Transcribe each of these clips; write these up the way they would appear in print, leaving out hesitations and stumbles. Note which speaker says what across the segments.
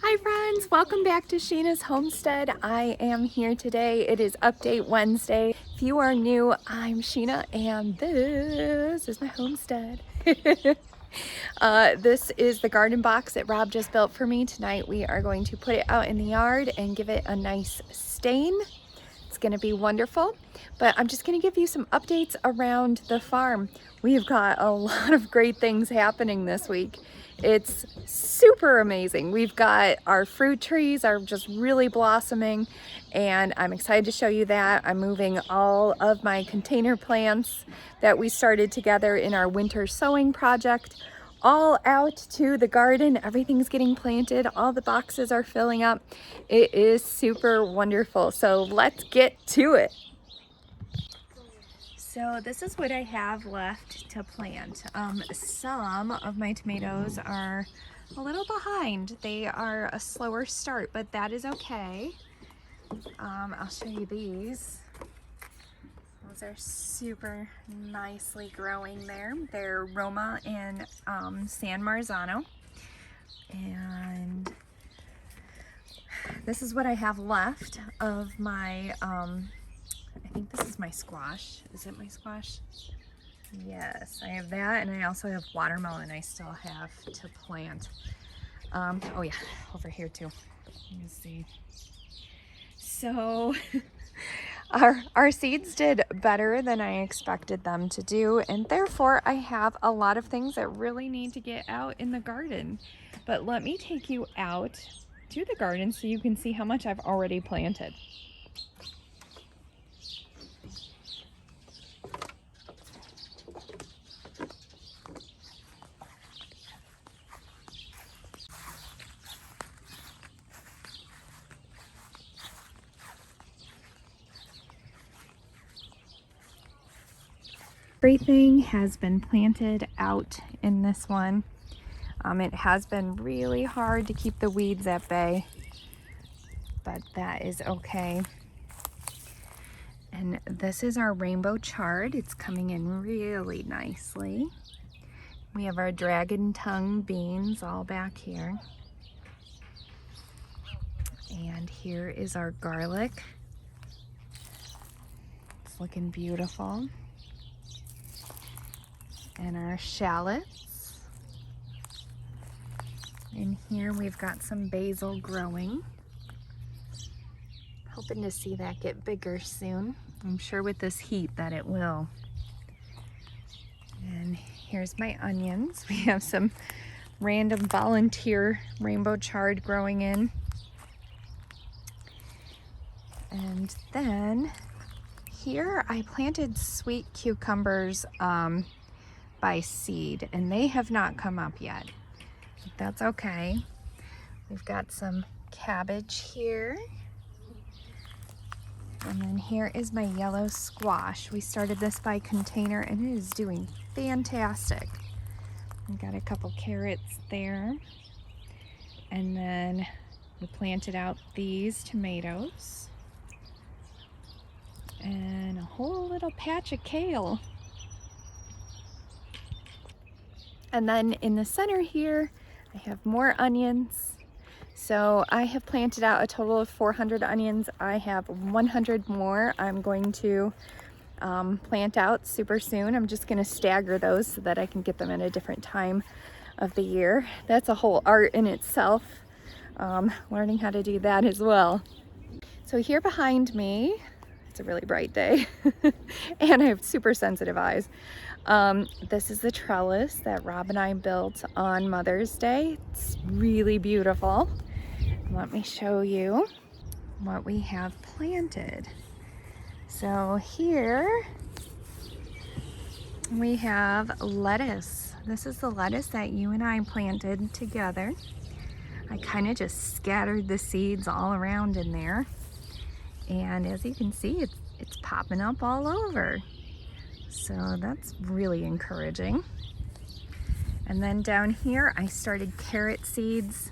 Speaker 1: Hi friends, welcome back to Sheena's Homestead. I am here today. It is Update Wednesday. If you are new, I'm Sheena and this is my homestead. This is the garden box that Rob just built for me. Tonight we are going to put it out in the yard and give it a nice stain. It's going to be wonderful, but I'm just going to give you some updates around the farm. We've got a lot of great things happening this week. It's super amazing. We've got our fruit trees are just really blossoming, and I'm excited to show you that. I'm moving all of my container plants that we started together in our winter sowing project all out to the garden. Everything's getting planted. All the boxes are filling up. It is super wonderful. So let's get to it. So this is what I have left to plant. Some of my tomatoes are a little behind. They are a slower start, but that is okay. I'll show you these. Those are super nicely growing there. They're Roma and San Marzano. And this is what I have left of my, I think this is my squash. Is it my squash? Yes, I have that, and I also have watermelon I still have to plant. Oh yeah, over here too. Let me see. So our seeds did better than I expected them to do, and therefore I have a lot of things that really need to get out in the garden. But let me take you out to the garden so you can see how much I've already planted. Everything has been planted out in this one. It has been really hard to keep the weeds at bay, but that is okay. And this is our rainbow chard. It's coming in really nicely. We have our dragon tongue beans all back here. And here is our garlic. It's looking beautiful. And our shallots. And here we've got some basil growing. Hoping to see that get bigger soon. I'm sure with this heat that it will. And here's my onions. We have some random volunteer rainbow chard growing in. And then here I planted sweet cucumbers by seed, and they have not come up yet. But that's okay. We've got some cabbage here. And then here is my yellow squash. We started this by container and it is doing fantastic. We got a couple carrots there. And then we planted out these tomatoes. And a whole little patch of kale. And then in the center here, I have more onions. So I have planted out a total of 400 onions. I have 100 more I'm going to plant out super soon. I'm just gonna stagger those so that I can get them at a different time of the year. That's a whole art in itself, learning how to do that as well. So here behind me, it's a really bright day, and I have super sensitive eyes. This is the trellis that Rob and I built on Mother's Day. It's really beautiful. Let me show you what we have planted. So here we have lettuce. This is the lettuce that you and I planted together. I kind of just scattered the seeds all around in there. And as you can see, it's popping up all over. So that's really encouraging. And then down here, I started carrot seeds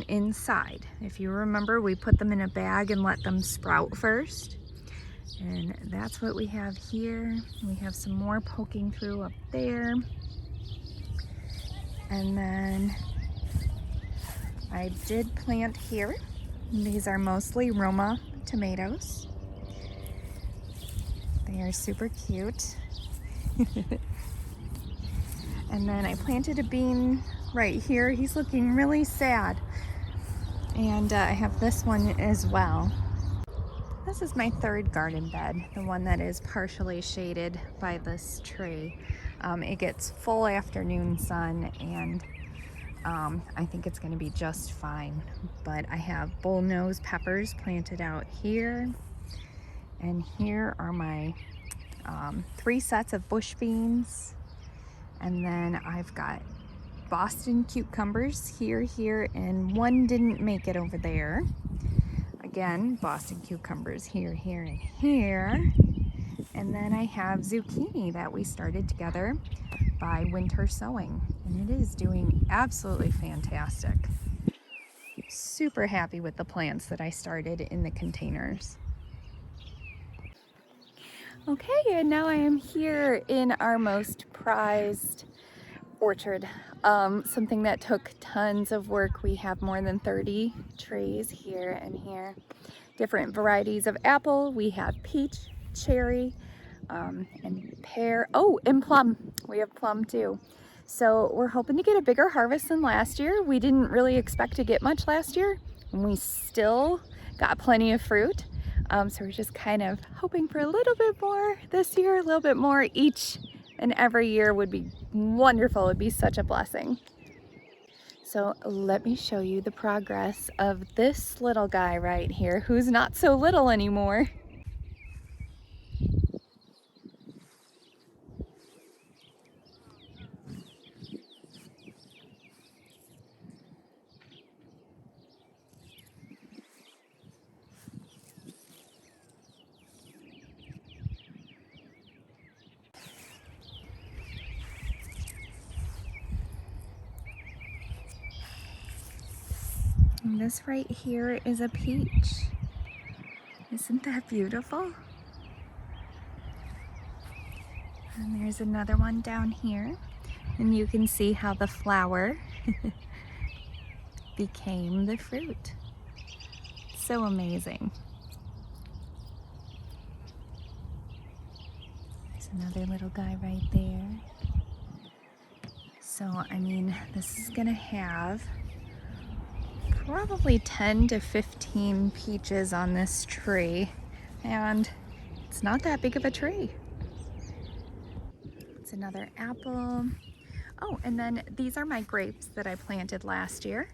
Speaker 1: inside. If you remember, we put them in a bag and let them sprout first. And that's what we have here. We have some more poking through up there. And then I did plant here. These are mostly Roma tomatoes. They are super cute. And then I planted a bean right here. He's looking really sad. And I have this one as well. This is my third garden bed, the one that is partially shaded by this tree. It gets full afternoon sun, and I think it's going to be just fine. But I have bullnose peppers planted out here, and here are my 3 sets of bush beans, and then I've got Boston cucumbers here, and one didn't make it over there. Again, Boston cucumbers here, and here. And then I have zucchini that we started together by winter sowing, and it is doing absolutely fantastic. Super happy with the plants that I started in the containers. Okay, and now I am here in our most prized orchard. Something that took tons of work. We have more than 30 trees here and here. Different varieties of apple. We have peach, cherry, and pear. Oh, and plum. We have plum too. So we're hoping to get a bigger harvest than last year. We didn't really expect to get much last year, and we still got plenty of fruit. So we're just kind of hoping for a little bit more this year, a little bit more each and every year would be wonderful. It would be such a blessing. So let me show you the progress of this little guy right here, who's not so little anymore. And this right here is a peach. Isn't that beautiful? And there's another one down here. And you can see how the flower became the fruit. So amazing. There's another little guy right there. So, I mean, this is gonna have probably 10 to 15 peaches on this tree, and it's not that big of a tree. It's another apple. Oh, and then these are my grapes that I planted last year.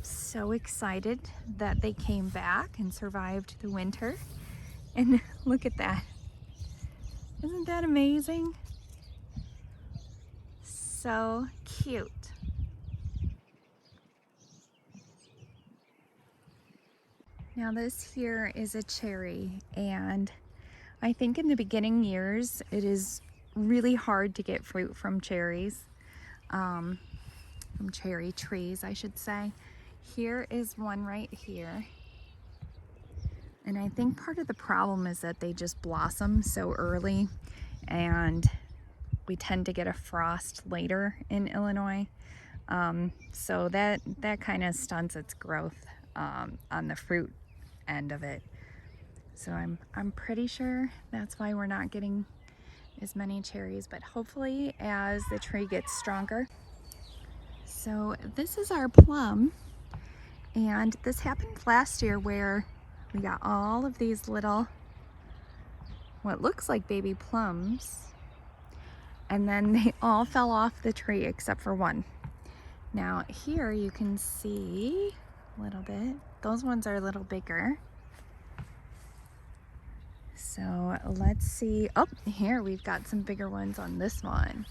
Speaker 1: So excited that they came back and survived the winter. And look at that. Isn't that amazing? So cute. Now this here is a cherry, and I think in the beginning years it is really hard to get fruit from cherries, from cherry trees I should say. Here is one right here, and I think part of the problem is that they just blossom so early, and we tend to get a frost later in Illinois, so that kind of stunts its growth on the fruit end of it. So I'm pretty sure that's why we're not getting as many cherries, but hopefully as the tree gets stronger. So this is our plum, and this happened last year where we got all of these little, what looks like baby plums, and then they all fell off the tree except for one. Now here you can see a little bit. Those ones are a little bigger. So let's see. Oh, here we've got some bigger ones on this one.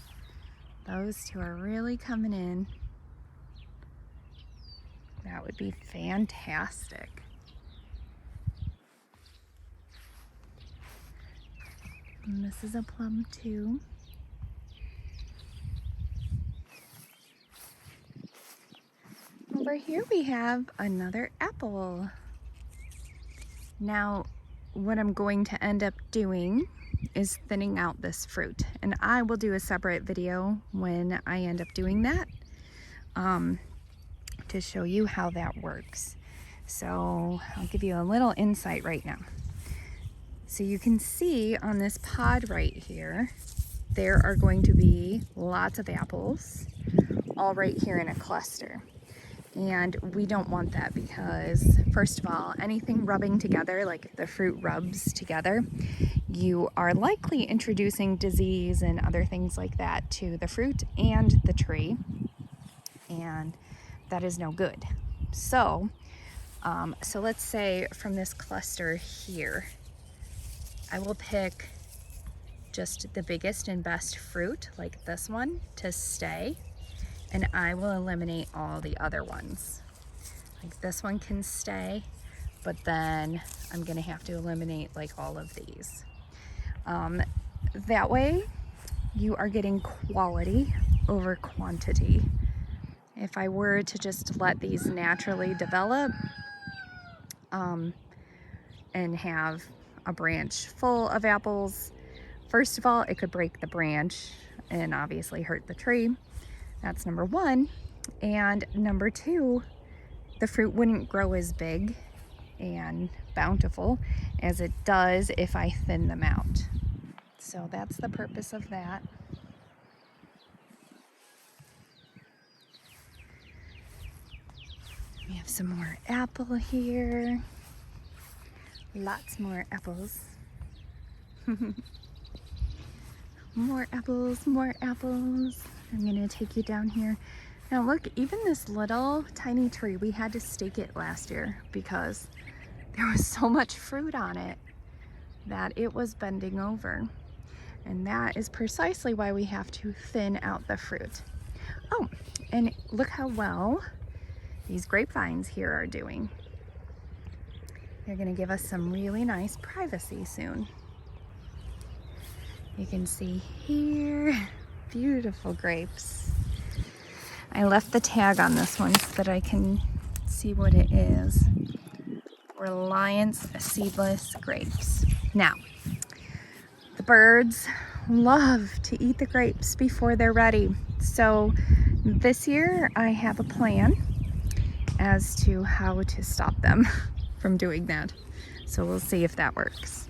Speaker 1: Those two are really coming in. That would be fantastic. And this is a plum too. Over here we have another apple. Now, what I'm going to end up doing is thinning out this fruit, and I will do a separate video when I end up doing that, to to show you how that works. So I'll give you a little insight right now. So you can see on this pod right here, there are going to be lots of apples all right here in a cluster. And we don't want that because, first of all, anything rubbing together, like if the fruit rubs together, you are likely introducing disease and other things like that to the fruit and the tree, and that is no good. So let's say from this cluster here, I will pick just the biggest and best fruit, like this one, to stay, and I will eliminate all the other ones. Like this one can stay, but then I'm gonna have to eliminate like all of these. That way you are getting quality over quantity. If I were to just let these naturally develop and have a branch full of apples, first of all, it could break the branch and obviously hurt the tree. That's number one. And number two, the fruit wouldn't grow as big and bountiful as it does if I thin them out. So that's the purpose of that. We have some more apple here. Lots more apples. More apples, more apples. I'm gonna take you down here. Now look, even this little tiny tree, we had to stake it last year because there was so much fruit on it that it was bending over. And that is precisely why we have to thin out the fruit. Oh, and look how well these grapevines here are doing. They're gonna give us some really nice privacy soon. You can see here, beautiful grapes. I left the tag on this one so that I can see what it is. Reliance seedless grapes. Now, the birds love to eat the grapes before they're ready. So this year I have a plan as to how to stop them from doing that. So we'll see if that works.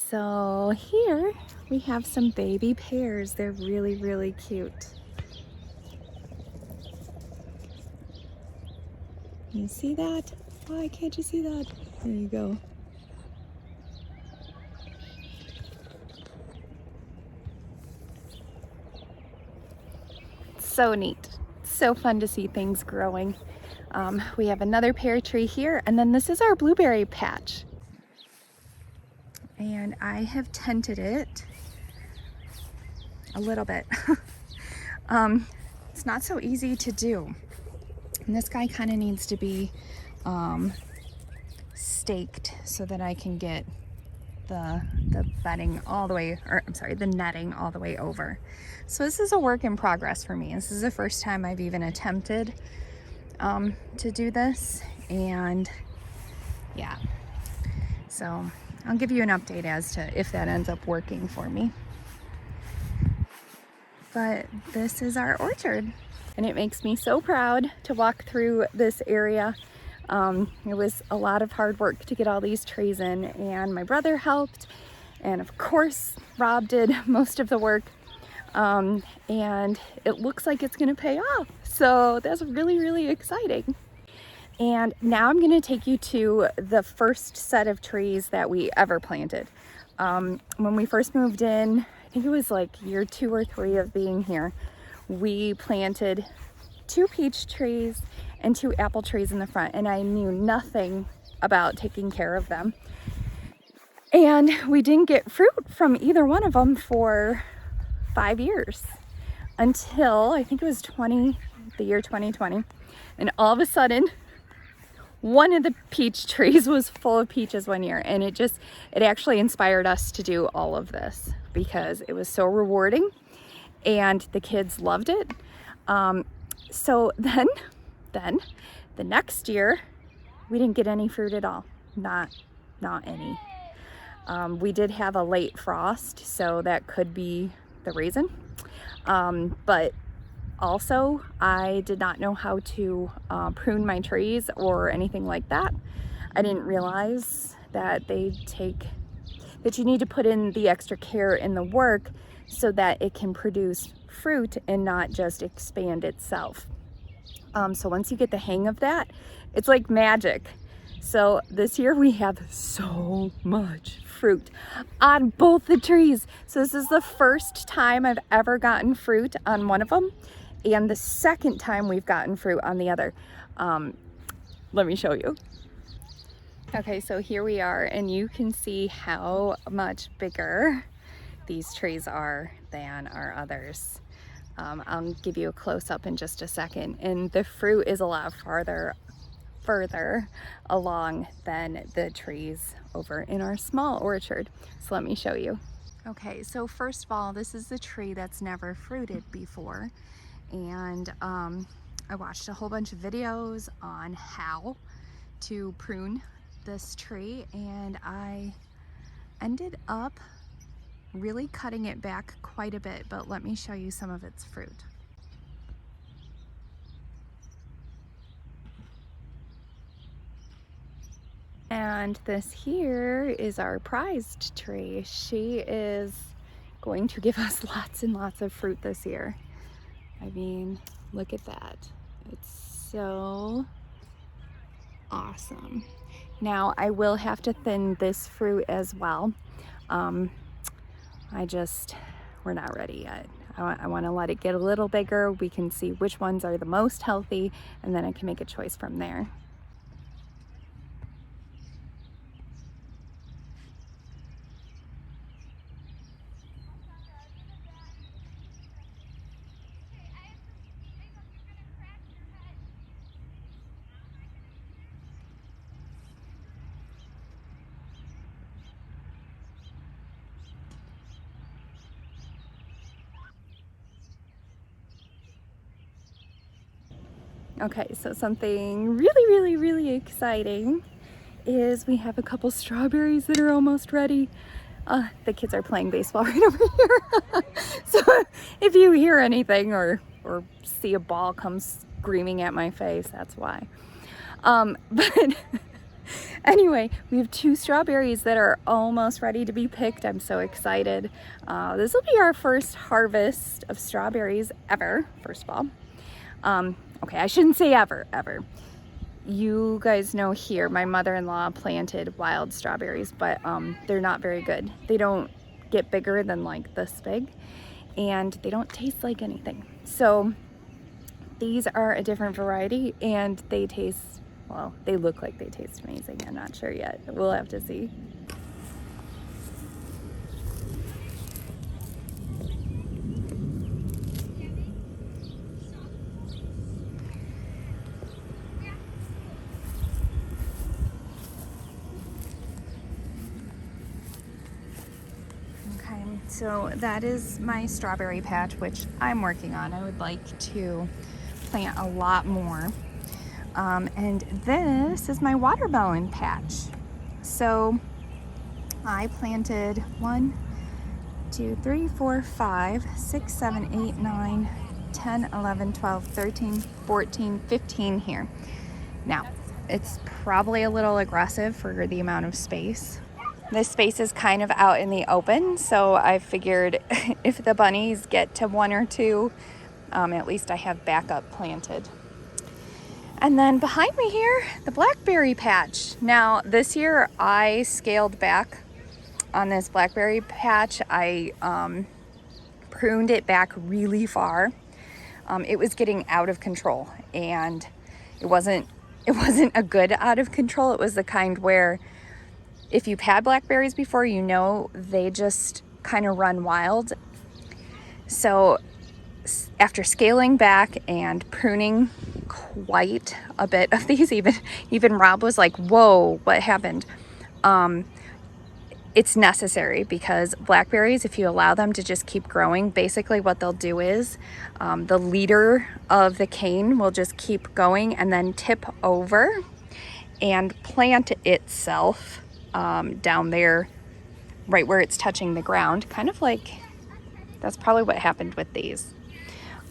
Speaker 1: So here we have some baby pears. They're really, really cute. You see that? Why can't you see that? There you go. So neat. So fun to see things growing. We have another pear tree here, and then this is our blueberry patch. And I have tented it a little bit. It's not so easy to do. And this guy kind of needs to be staked so that I can get the bedding all the way, or I'm sorry, the netting all the way over. So this is a work in progress for me. This is the first time I've even attempted to do this, and yeah, so I'll give you an update as to if that ends up working for me. But this is our orchard, and it makes me so proud to walk through this area. It was a lot of hard work to get all these trees in, and my brother helped, and of course Rob did most of the work, and it looks like it's gonna pay off, so that's really, really exciting. And now I'm gonna take you to the first set of trees that we ever planted. When we first moved in, I think it was like year 2 or 3 of being here, we planted 2 peach trees and 2 apple trees in the front, and I knew nothing about taking care of them. And we didn't get fruit from either one of them for 5 years until I think it was the year 2020. And all of a sudden, one of the peach trees was full of peaches one year, and it actually inspired us to do all of this because it was so rewarding and the kids loved it. So then the next year we didn't get any fruit at all, not any. We did have a late frost, so that could be the reason. But also, I did not know how to prune my trees or anything like that. I didn't realize that that you need to put in the extra care and the work so that it can produce fruit and not just expand itself. So once you get the hang of that, it's like magic. So this year we have so much fruit on both the trees. So this is the first time I've ever gotten fruit on one of them, and the second time we've gotten fruit on the other. Let me show you. Okay, so here we are, and you can see how much bigger these trees are than our others. I'll give you a close-up in just a second, and the fruit is a lot further along than the trees over in our small orchard. So let me show you. Okay, so first of all, this is the tree that's never fruited before, and I watched a whole bunch of videos on how to prune this tree, and I ended up really cutting it back quite a bit, but let me show you some of its fruit. And this here is our prized tree. She is going to give us lots and lots of fruit this year. I mean, look at that. It's so awesome. Now I will have to thin this fruit as well. We're not ready yet. I want to let it get a little bigger. We can see which ones are the most healthy, and then I can make a choice from there. Okay, so something really exciting is we have a couple strawberries that are almost ready. The kids are playing baseball right over here. So if you hear anything or see a ball come screaming at my face, that's why. But anyway, we have 2 strawberries that are almost ready to be picked. I'm so excited. This will be our first harvest of strawberries ever, first of all. Okay, I shouldn't say ever. You guys know here, my mother-in-law planted wild strawberries, but they're not very good. They don't get bigger than like this big, and they don't taste like anything. So these are a different variety, and they taste, well, they look like they taste amazing. I'm not sure yet. We'll have to see. So that is my strawberry patch, which I'm working on. I would like to plant a lot more. And this is my watermelon patch. So I planted 1, 2, 3, 4, 5, 6, 7, 8, 9, 10, 11, 12, 13, 14, 15 here. Now, it's probably a little aggressive for the amount of space. This space is kind of out in the open, so I figured if the bunnies get to 1 or 2, at least I have backup planted. And then behind me here, the blackberry patch. Now this year I scaled back on this blackberry patch. I pruned it back really far. It was getting out of control, and it wasn't a good out of control. It was the kind where if you've had blackberries before, you know they just kind of run wild. So after scaling back and pruning quite a bit of these, even Rob was like, whoa, what happened? It's necessary, because blackberries, if you allow them to just keep growing, basically what they'll do is the leader of the cane will just keep going and then tip over and plant itself down there right where it's touching the ground, kind of like That's probably what happened with these.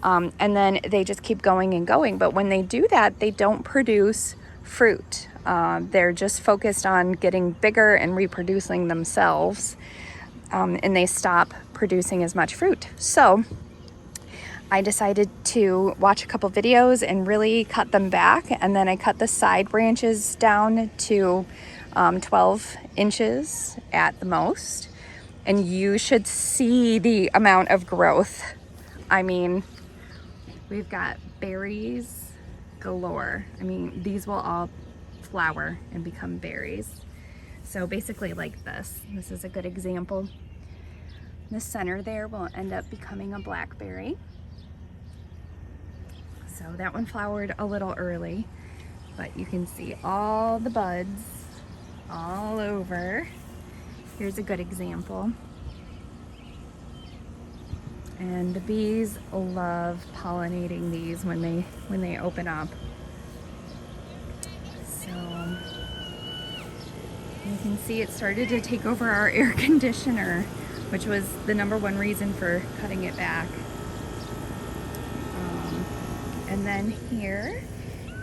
Speaker 1: And then they just keep going and going. But when they do that, they don't produce fruit. They're just focused on getting bigger and reproducing themselves. And they stop producing as much fruit. So I decided to watch a couple videos and really cut them back. And then I cut the side branches down to 12 inches at the most. And you should see the amount of growth. I mean, we've got berries galore. I mean, these will all flower and become berries. So basically like this. This is a good example. The center there will end up becoming a blackberry. So that one flowered a little early, but you can see all the buds all over. Here's a good example. And the bees love pollinating these when they open up. So you can see it started to take over our air conditioner, which was the #1 reason for cutting it back. And then here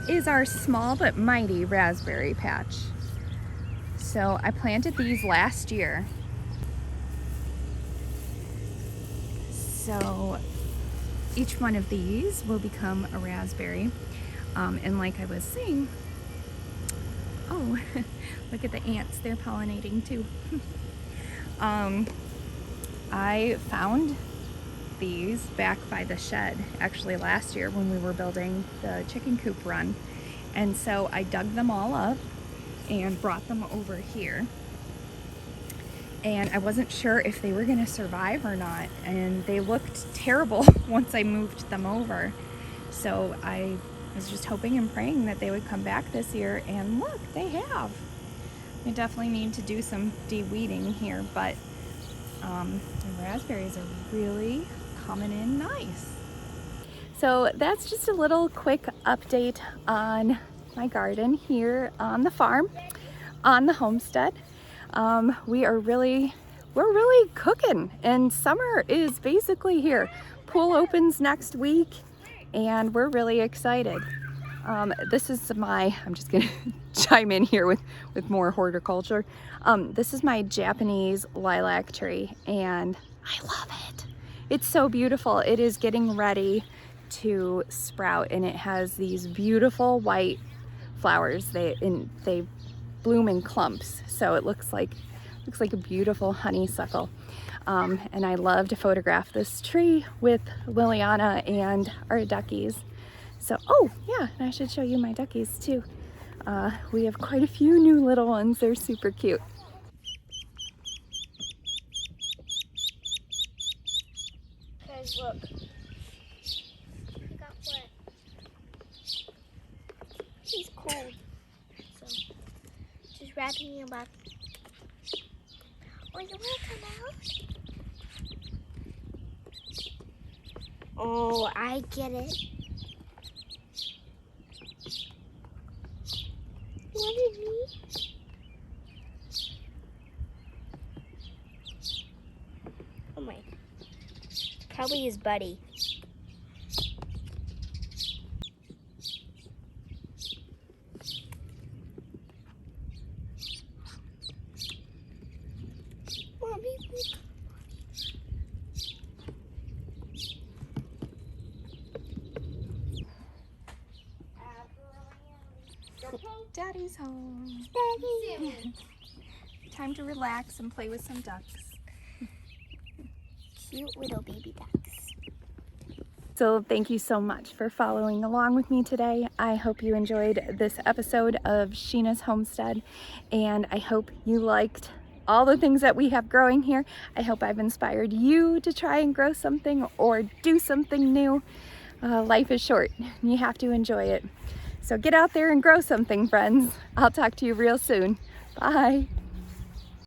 Speaker 1: is our small but mighty raspberry patch. So I planted these last year. So each one of these will become a raspberry. And like I was saying, oh, look at the ants, they're pollinating too. I found these back by the shed actually last year when we were building the chicken coop run. And so I dug them all up and brought them over here. And I wasn't sure if they were gonna survive or not. And they looked terrible once I moved them over. So I was just hoping and praying that they would come back this year, and look, they have. I definitely need to do some de-weeding here, but the raspberries are really coming in nice. So that's just a little quick update on my garden here on the farm, on the homestead. We're really cooking, and summer is basically here. Pool opens next week, and we're really excited. This is I'm just gonna chime in here with more horticulture. This is my Japanese lilac tree, and I love it. It's so beautiful. It is getting ready to sprout, and it has these beautiful white flowers. They bloom in clumps, so it looks like a beautiful honeysuckle. And I love to photograph this tree with Liliana and our duckies. So, oh yeah, and I should show you my duckies too. We have quite a few new little ones. They're super cute.
Speaker 2: Guys, look. I got wet. He's cold. So, just wrapping him up. Oh, you want to come out? Oh, I get it. You wanted me? Oh my. Probably his buddy.
Speaker 1: Daddy's home.
Speaker 2: Daddy.
Speaker 1: Time to relax and play with some ducks.
Speaker 2: Cute little baby ducks.
Speaker 1: So thank you so much for following along with me today. I hope you enjoyed this episode of Sheena's Homestead, and I hope you liked all the things that we have growing here. I hope I've inspired you to try and grow something or do something new. Life is short. You have to enjoy it. So get out there and grow something, friends. I'll talk to you real soon. Bye.